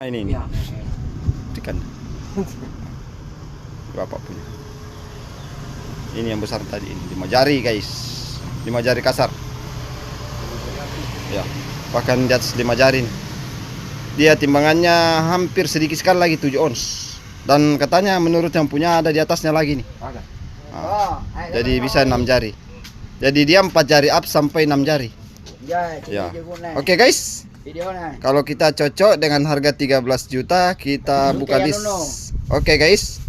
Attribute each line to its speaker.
Speaker 1: Ini ikan bapak punya. Ini yang besar tadi, ini 5 jari guys, 5 jari kasar ya, bahkan di atas 5 jari nih. Dia timbangannya hampir sedikit sekali lagi 7 ons, dan katanya menurut yang punya ada di atasnya lagi nih. Jadi bisa 6 jari, jadi dia 4 jari up sampai 6 jari ya. Oke guys, kalau kita cocok dengan harga 13 juta kita buka list. Oke guys.